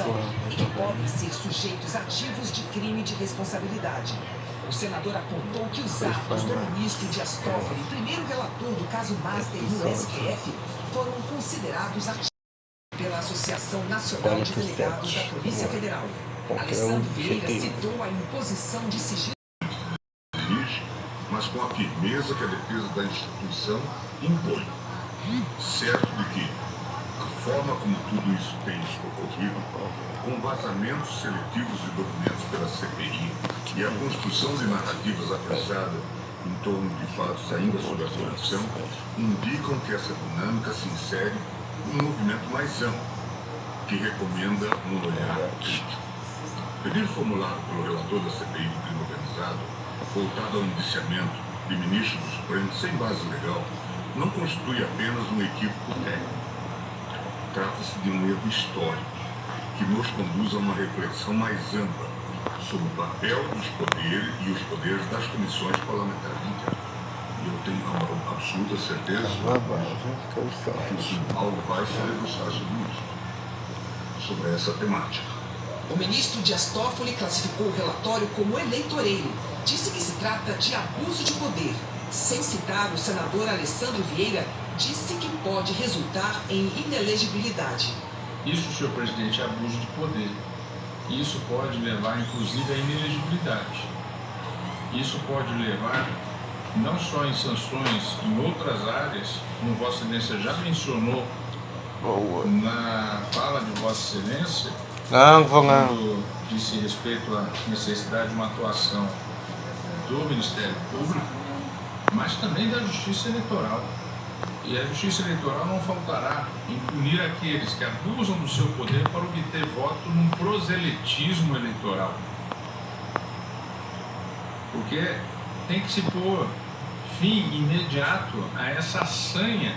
corrupção e que podem ser sujeitos ativos de crime de responsabilidade. O senador apontou que os atos do ministro Dias Toffoli, primeiro relator do caso Master no STF, foram considerados ativos pela Associação Nacional de Delegados da Polícia Federal. Alessandro Vieira citou a imposição de sigilo, mas com a firmeza que a defesa da instituição impõe. Certo de que a forma como tudo isso tem ocorrido, com vazamentos seletivos de documentos pela CPI e a construção de narrativas apressadas em torno de fatos ainda sob apuração, indicam que essa dinâmica se insere em um movimento mais amplo, que recomenda um olhar crítico. O pedido formulado pelo relator da CPI do crime organizado, voltado ao indiciamento de ministros do Supremo sem base legal, não constitui apenas um equívoco técnico. Trata-se de um erro histórico, que nos conduz a uma reflexão mais ampla sobre o papel dos poderes e os poderes das comissões parlamentares internas. E eu tenho a absoluta certeza que o Paulo vai se debruçar sobre essa temática. o ministro Dias Toffoli classificou o relatório como eleitoreiro. Disse que se trata de abuso de poder. Sem citar o senador Alessandro Vieira, disse que pode resultar em inelegibilidade. Isso, senhor presidente, é abuso de poder. Isso pode levar, inclusive, à inelegibilidade. Isso pode levar não só em sanções em outras áreas, como Vossa Excelência já mencionou na fala de Vossa Excelência, quando disse respeito à necessidade de uma atuação do Ministério Público, mas também da Justiça Eleitoral. E a Justiça Eleitoral não faltará em punir aqueles que abusam do seu poder para obter voto num proselitismo eleitoral. Porque tem que se pôr fim imediato a essa sanha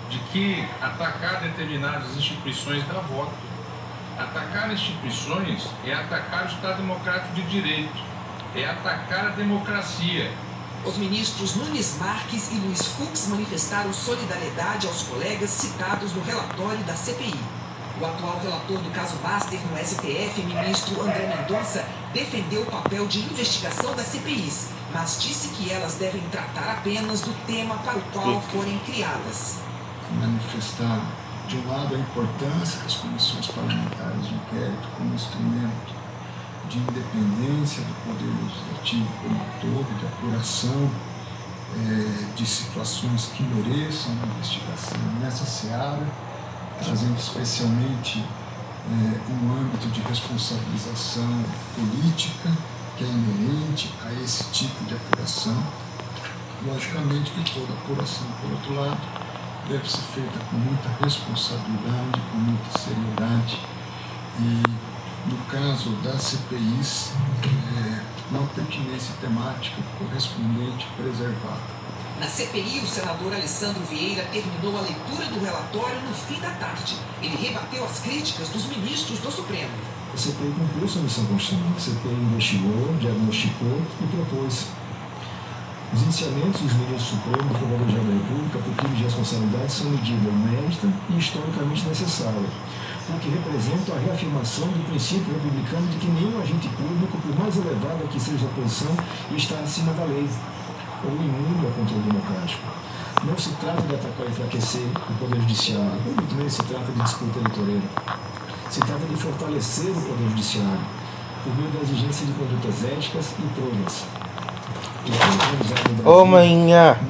de que atacar determinadas instituições dá voto. Atacar instituições é atacar o Estado Democrático de Direito, é atacar a democracia. Os ministros Nunes Marques e Luiz Fux manifestaram solidariedade aos colegas citados no relatório da CPI. O atual relator do caso Master no STF, ministro André Mendonça, defendeu o papel de investigação das CPIs, mas disse que elas devem tratar apenas do tema para o qual forem criadas. Manifestar, de um lado, a importância das comissões parlamentares de inquérito como instrumento de independência do Poder Legislativo como um todo, de apuração de situações que mereçam uma investigação nessa seara, trazendo especialmente um âmbito de responsabilização política que é inerente a esse tipo de apuração. Logicamente que toda apuração, por outro lado, deve ser feita com muita responsabilidade, com muita seriedade e, no caso das CPIs, uma pertinência temática correspondente preservada. Na CPI, o senador Alessandro Vieira terminou a leitura do relatório no fim da tarde. Ele rebateu as críticas dos ministros do Supremo. A CPI cumpriu sua missão constitucional. A CPI investigou, diagnosticou e propôs. Os indiciamentos dos ministros do Supremo e do Procurador-Geral da República por crimes de responsabilidade são medida inédita e historicamente necessária, porque representam a reafirmação do princípio republicano de que nenhum agente público, por mais elevada que seja a posição, está acima da lei ou imune ao controle democrático. Não se trata de atacar e enfraquecer o Poder Judiciário, ou muito menos se trata de disputa eleitoreira. Se trata de fortalecer o Poder Judiciário, por meio da exigência de condutas éticas e provas. O crime organizado no Brasil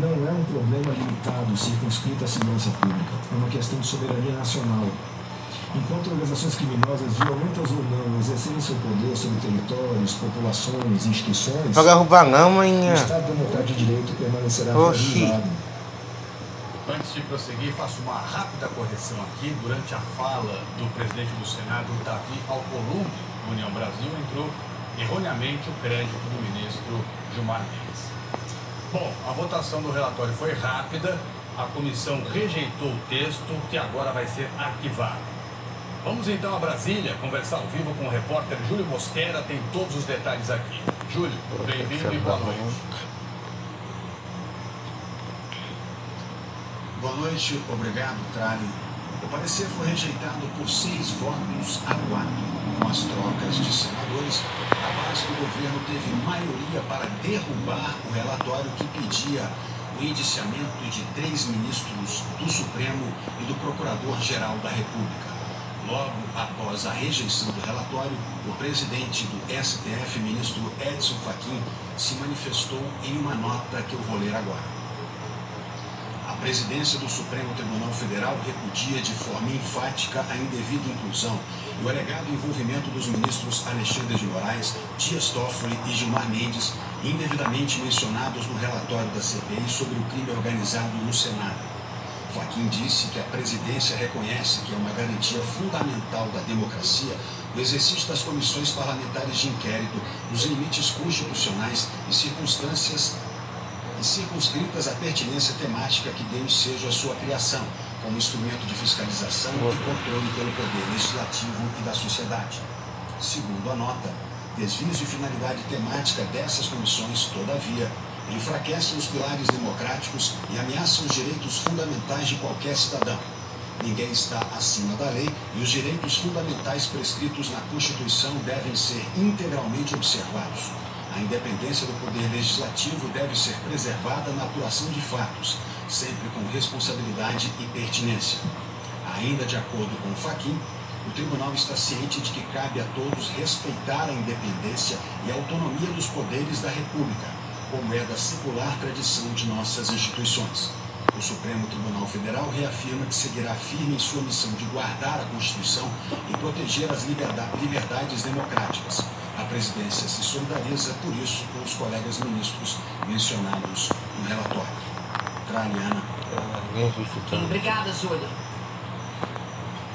não é um problema limitado, circunscrito à segurança pública. É uma questão de soberania nacional. Enquanto organizações criminosas, violentas ou não, exercerem seu poder sobre territórios, populações, instituições, o Estado Democrático de Direito permanecerá fragilizado. Antes de prosseguir, faço uma rápida correção aqui. Durante a fala do presidente do Senado, Davi Alcolumbre, do União Brasil, entrou erroneamente o crédito do ministro Gilmar Mendes. Bom, a votação do relatório foi rápida, a comissão rejeitou o texto, que agora vai ser arquivado. Vamos então a Brasília conversar ao vivo com o repórter Júlio Mosquera, tem todos os detalhes aqui. Júlio, bem-vindo e boa noite. Boa noite, obrigado, Trali. O parecer foi rejeitado por 6 votos a 4. com as trocas de senadores, a base do governo teve maioria para derrubar o relatório que pedia o indiciamento de 3 ministros do Supremo e do Procurador-Geral da República. Logo após a rejeição do relatório, o presidente do STF, ministro Edson Fachin, se manifestou em uma nota que eu vou ler agora. A presidência do Supremo Tribunal Federal repudia de forma enfática a indevida inclusão e o alegado envolvimento dos ministros Alexandre de Moraes, Dias Toffoli e Gilmar Mendes, indevidamente mencionados no relatório da CPI sobre o crime organizado no Senado. Fachin disse que a presidência reconhece que é uma garantia fundamental da democracia o exercício das comissões parlamentares de inquérito nos limites constitucionais e circunstâncias circunscritas à pertinência temática que deu ensejo à sua criação, como instrumento de fiscalização e controle pelo poder legislativo e da sociedade. Segundo a nota, desvios de finalidade temática dessas comissões, todavia, enfraquecem os pilares democráticos e ameaçam os direitos fundamentais de qualquer cidadão. Ninguém está acima da lei e os direitos fundamentais prescritos na Constituição devem ser integralmente observados. A independência do poder legislativo deve ser preservada na apuração de fatos, sempre com responsabilidade e pertinência. Ainda de acordo com Fachin, o tribunal está ciente de que cabe a todos respeitar a independência e a autonomia dos poderes da República, como é da secular tradição de nossas instituições. O Supremo Tribunal Federal reafirma que seguirá firme em sua missão de guardar a Constituição e proteger as liberdades democráticas. A presidência se solidariza, por isso, com os colegas ministros mencionados no relatório. Traliana. Obrigada, Júlia.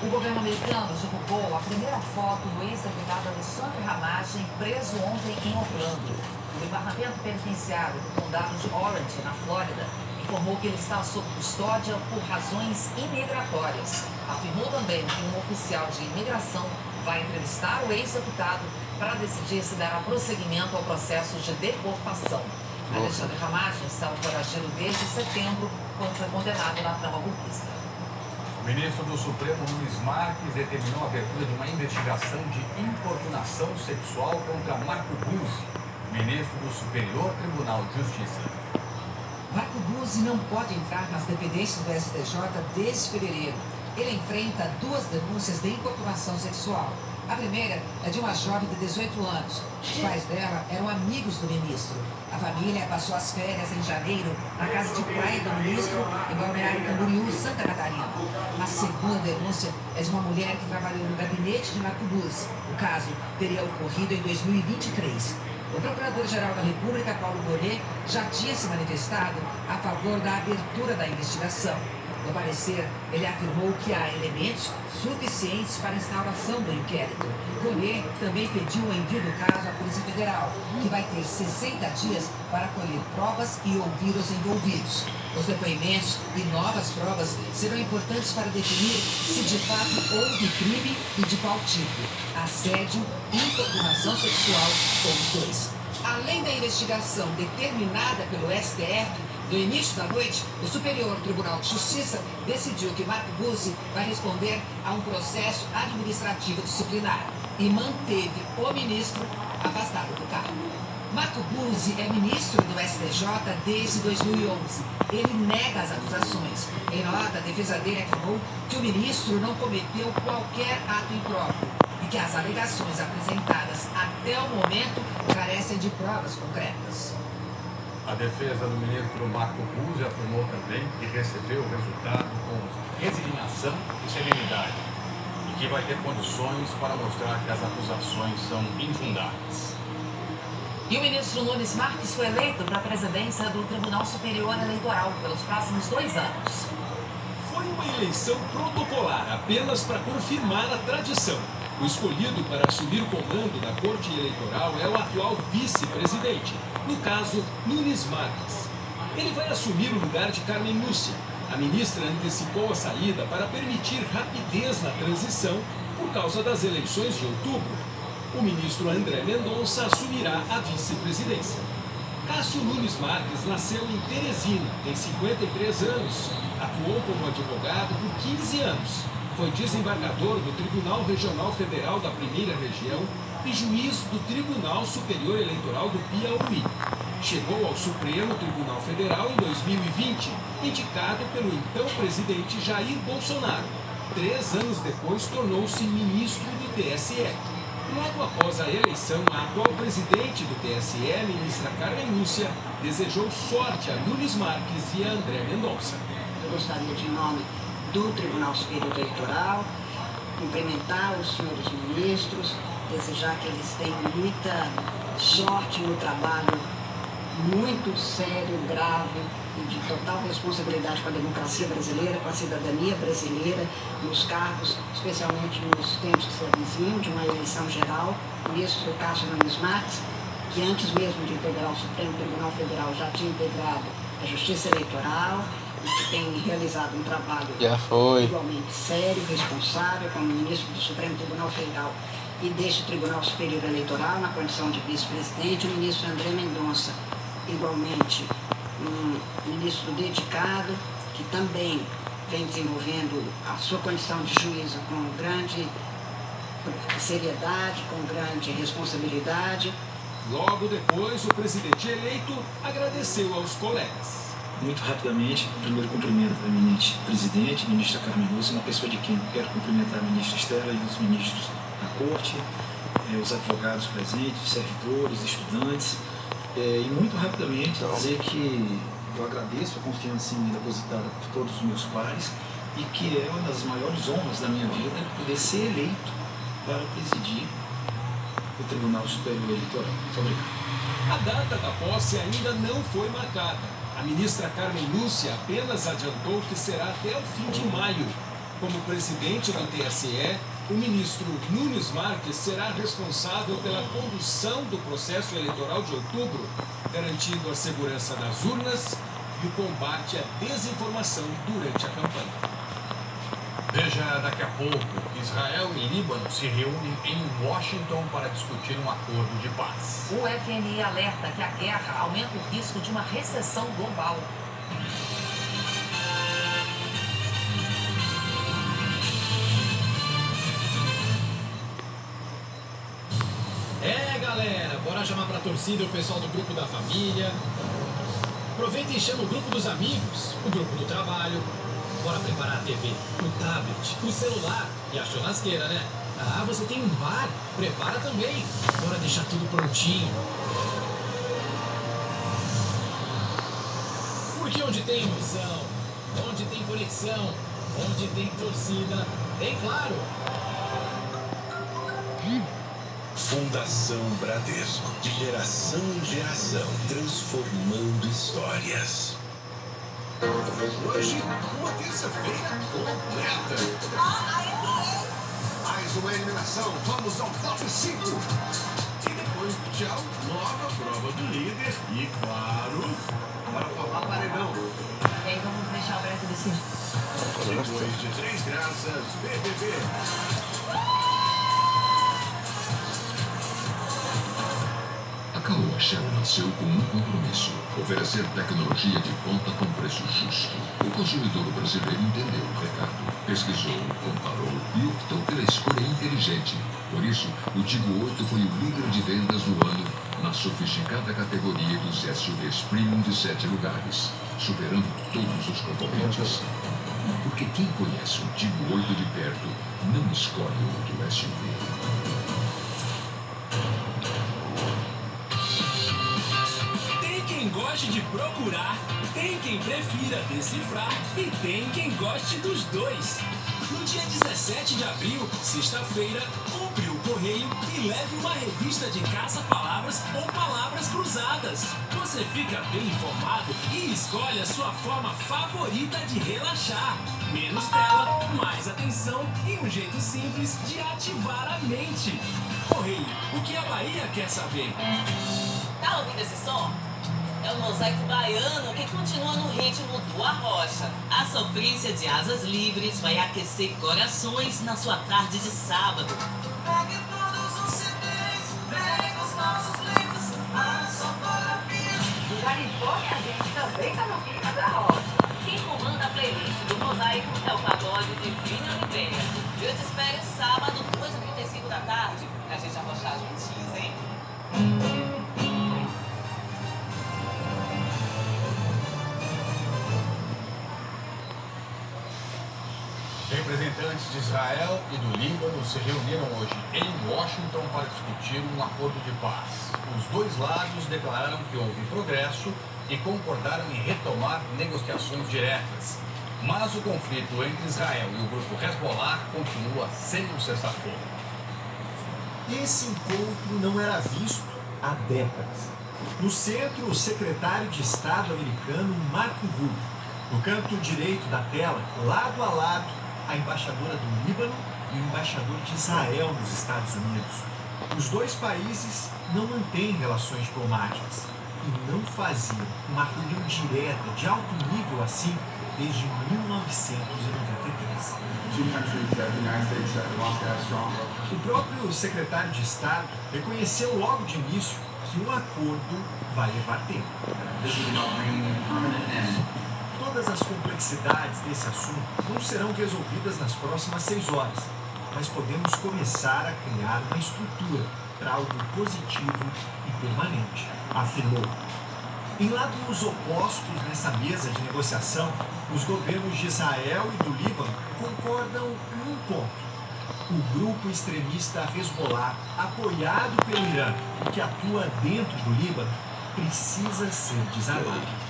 O governo americano divulgou a primeira foto do ex-deputado Alexandre Ramagem, preso ontem em Orlando. O Departamento Penitenciário do Condado de Orange, na Flórida, informou que ele está sob custódia por razões imigratórias. Afirmou também que um oficial de imigração vai entrevistar o ex-deputado para decidir se dará prosseguimento ao processo de deportação. Alexandre Ramagem estava foragido desde setembro, quando foi condenado na trama golpista. O ministro do Supremo, Nunes Marques, determinou a abertura de uma investigação de importunação sexual contra Marco Buzzi, ministro do Superior Tribunal de Justiça. Marco Buzzi não pode entrar nas dependências do STJ desde fevereiro. Ele enfrenta 2 denúncias de importunação sexual. A primeira é de uma jovem de 18 anos. Os pais dela eram amigos do ministro. A família passou as férias em janeiro na casa de praia do ministro em Balneário Camboriú, Santa Catarina. A segunda denúncia é de uma mulher que trabalhou no gabinete de Marco Buzzi. O caso teria ocorrido em 2023. O Procurador-Geral da República, Paulo Gonet, já tinha se manifestado a favor da abertura da investigação. No parecer, ele afirmou que há elementos suficientes para a instauração do inquérito. Gonet também pediu o envio do caso à Polícia Federal, que vai ter 60 dias para colher provas e ouvir os envolvidos. Os depoimentos e novas provas serão importantes para definir se de fato houve crime e de qual tipo: assédio, importunação sexual ou os dois. Além da investigação determinada pelo STF, no início da noite, o Superior Tribunal de Justiça decidiu que Marco Buzzi vai responder a um processo administrativo disciplinar e manteve o ministro afastado do cargo. Marco Buzzi é ministro do STJ desde 2011. Ele nega as acusações. Em nota, a defesa dele afirmou que o ministro não cometeu qualquer ato impróprio e que as alegações apresentadas até o momento carecem de provas concretas. A defesa do ministro Marco Buzzi afirmou também que recebeu o resultado com resignação e serenidade e que vai ter condições para mostrar que as acusações são infundadas. E o ministro Nunes Marques foi eleito para a presidência do Tribunal Superior Eleitoral pelos próximos 2 anos. Foi uma eleição protocolar, apenas para confirmar a tradição. O escolhido para assumir o comando da Corte Eleitoral é o atual vice-presidente, no caso, Nunes Marques. Ele vai assumir o lugar de Carmen Lúcia. A ministra antecipou a saída para permitir rapidez na transição por causa das eleições de outubro. O ministro André Mendonça assumirá a vice-presidência. Cássio Nunes Marques nasceu em Teresina, tem 53 anos, atuou como advogado por 15 anos. foi desembargador do Tribunal Regional Federal da Primeira Região e juiz do Tribunal Superior Eleitoral do Piauí. Chegou ao Supremo Tribunal Federal em 2020, indicado pelo então presidente Jair Bolsonaro. 3 anos depois, tornou-se ministro do TSE. Logo após a eleição, a atual presidente do TSE, ministra Carmen Lúcia, desejou sorte a Nunes Marques e a André Mendonça. Eu gostaria de, em nome do Tribunal Superior Eleitoral, cumprimentar os senhores ministros, desejar que eles tenham muita sorte no trabalho muito sério, grave e de total responsabilidade com a democracia brasileira, com a cidadania brasileira, nos cargos, especialmente nos tempos que se avizinham, de uma eleição geral. O ministro Cássio Nunes Marques, que antes mesmo de integrar o Supremo Tribunal Federal já tinha integrado a Justiça Eleitoral e que tem realizado um trabalho igualmente sério, responsável, como ministro do Supremo Tribunal Federal e deste Tribunal Superior Eleitoral, na condição de vice-presidente, o ministro André Mendonça, igualmente um ministro dedicado, que também vem desenvolvendo a sua condição de juízo com grande seriedade, com grande responsabilidade. Logo depois, o presidente eleito agradeceu aos colegas. Muito rapidamente, primeiro cumprimento para a eminente presidente, ministra Carmen Lúcia, uma pessoa de quem quero cumprimentar a ministra Estela e os ministros da corte, os advogados presentes, os servidores, estudantes. E muito rapidamente dizer que eu agradeço a confiança em mim depositada por todos os meus pares e que é uma das maiores honras da minha vida poder ser eleito para presidir o Tribunal Superior Eleitoral. Muito obrigado. A data da posse ainda não foi marcada. A ministra Carmen Lúcia apenas adiantou que será até o fim de maio. Como presidente do TSE, o ministro Nunes Marques será responsável pela condução do processo eleitoral de outubro, garantindo a segurança das urnas e o combate à desinformação durante a campanha. Veja daqui a pouco, Israel e Líbano se reúnem em Washington para discutir um acordo de paz. O FMI alerta que a guerra aumenta o risco de uma recessão global. Galera, bora chamar pra torcida o pessoal do grupo da família. Aproveita e chama o grupo dos amigos, o grupo do trabalho. Bora preparar a TV, o tablet, o celular e a churrasqueira, né? Ah, você tem um bar? Prepara também. Bora deixar tudo prontinho. Porque onde tem emoção, onde tem conexão, onde tem torcida, tem Claro. Fundação Bradesco, de geração em geração, transformando histórias. Hoje, uma terça-feira completa. Mais uma eliminação, vamos ao top 5. E depois do tchau, nova prova do líder e, claro, para formar paredão. E aí vamos deixar o Beto decidir. Depois de 3 graças, BBB. A Caoa Shell nasceu com um compromisso: oferecer tecnologia de ponta com preço justo. O consumidor brasileiro entendeu o recado, pesquisou, comparou e optou pela escolha inteligente. Por isso, o Tigo 8 foi o líder de vendas do ano na sofisticada categoria dos SUVs Premium de 7 lugares, superando todos os concorrentes. Porque quem conhece o Tigo 8 de perto não escolhe outro SUV. Quem goste de procurar, tem quem prefira decifrar e tem quem goste dos dois. No dia 17 de abril, sexta-feira, compre o correio e leve uma revista de caça-palavras ou palavras cruzadas. Você fica bem informado e escolhe a sua forma favorita de relaxar. Menos tela, mais atenção e um jeito simples de ativar a mente. Correio, o que a Bahia quer saber? Tá ouvindo esse som? É o mosaico baiano que continua no ritmo do Arrocha. A sofrência de Asas Livres vai aquecer corações na sua tarde de sábado. Pegue todos os CDs, pegue os nossos livros, só para mim. Do Califórnia, a gente também tá no clima da rocha. Quem comanda a playlist do mosaico é o pagode de Vini Oliveira. sábado, 2h35 da tarde, pra gente arrochar juntinhos, hein? Representantes de Israel e do Líbano se reuniram hoje em Washington para discutir um acordo de paz. Os dois lados declararam que houve progresso e concordaram em retomar negociações diretas. Mas o conflito entre Israel e o grupo Hezbollah continua sem um cessar-fogo. Esse encontro não era visto há décadas. No centro, o secretário de Estado americano Marco Rubio. No canto direito da tela, lado a lado, a embaixadora do Líbano e o embaixador de Israel nos Estados Unidos. Os dois países não mantêm relações diplomáticas e não faziam uma reunião direta de alto nível assim desde 1993. O próprio secretário de Estado reconheceu logo de início que um acordo vai levar tempo. Todas as complexidades desse assunto não serão resolvidas nas próximas 6 horas, mas podemos começar a criar uma estrutura para algo positivo e permanente, afirmou. Em lados opostos nessa mesa de negociação, os governos de Israel e do Líbano concordam em um ponto. O grupo extremista Hezbollah, apoiado pelo Irã e que atua dentro do Líbano, precisa ser desarmado.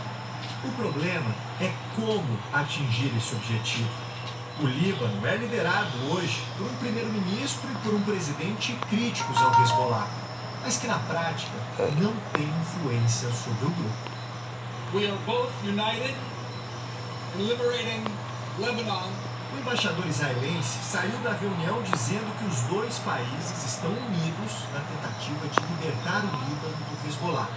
O problema é como atingir esse objetivo. O Líbano é liderado hoje por um primeiro-ministro e por um presidente críticos ao Hezbollah, mas que na prática não tem influência sobre o grupo. We are both united in liberating Lebanon. O embaixador israelense saiu da reunião dizendo que os dois países estão unidos na tentativa de libertar o Líbano do Hezbollah.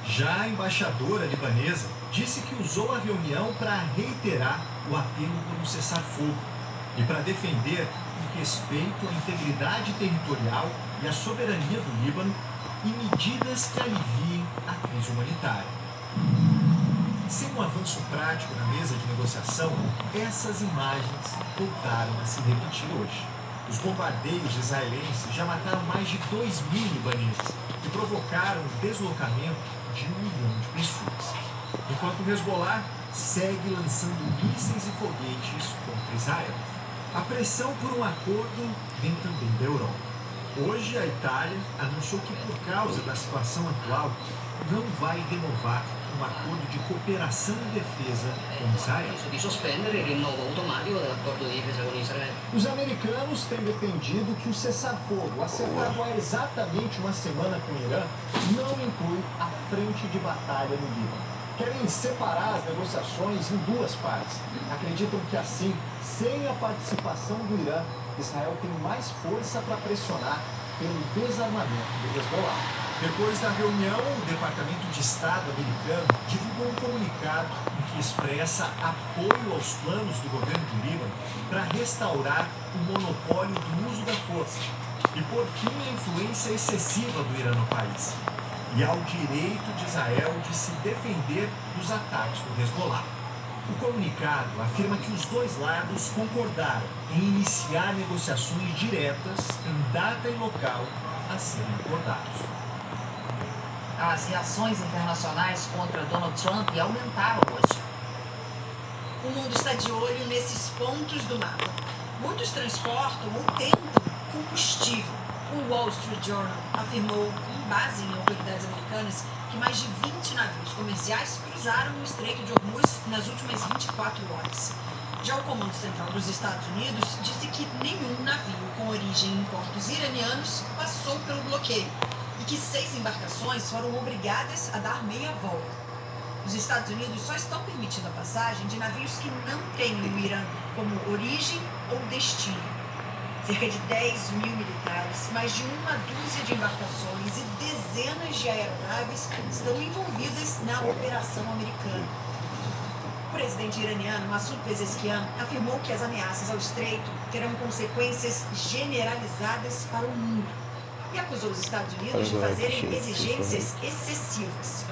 Já a embaixadora libanesa disse que usou a reunião para reiterar o apelo por um cessar-fogo e para defender o respeito à integridade territorial e à soberania do Líbano e medidas que aliviem a crise humanitária. Sem um avanço prático na mesa de negociação, essas imagens voltaram a se repetir hoje. Os bombardeios israelenses já mataram mais de 2.000 libaneses e provocaram o deslocamento de 1 milhão de pessoas. Enquanto o Hezbollah segue lançando mísseis e foguetes contra Israel. A pressão por um acordo vem também da Europa. Hoje, a Itália anunciou que, por causa da situação atual, não vai renovar um acordo de cooperação e defesa com Israel. Os americanos têm defendido que o cessar-fogo, acertado há exatamente uma semana com o Irã, não inclui a frente de batalha no Líbano. Querem separar as negociações em 2 partes. Acreditam que assim, sem a participação do Irã, Israel tem mais força para pressionar pelo desarmamento do Hezbollah. Depois da reunião, o Departamento de Estado americano divulgou um comunicado em que expressa apoio aos planos do governo do Líbano para restaurar o monopólio do uso da força e pôr fim à influência excessiva do Irã no país e ao direito de Israel de se defender dos ataques do Hezbollah. O comunicado afirma que os dois lados concordaram em iniciar negociações diretas em data e local a serem acordados. As reações internacionais contra Donald Trump aumentaram hoje. O mundo está de olho nesses pontos do mapa. Muitos transportam ou tentam combustível. O Wall Street Journal afirmou, com base em autoridades americanas, que mais de 20 navios comerciais cruzaram o Estreito de Hormuz nas últimas 24 horas. Já o Comando Central dos Estados Unidos disse que nenhum navio com origem em portos iranianos passou pelo bloqueio e que 6 embarcações foram obrigadas a dar meia volta. Os Estados Unidos só estão permitindo a passagem de navios que não têm o Irã como origem ou destino. Cerca de 10 mil militares, mais de 1 dúzia de embarcações e dezenas de aeronaves estão envolvidas na operação americana. O presidente iraniano Massoud Pezeshkian afirmou que as ameaças ao estreito terão consequências generalizadas para o mundo e acusou os Estados Unidos de fazerem exigências excessivas.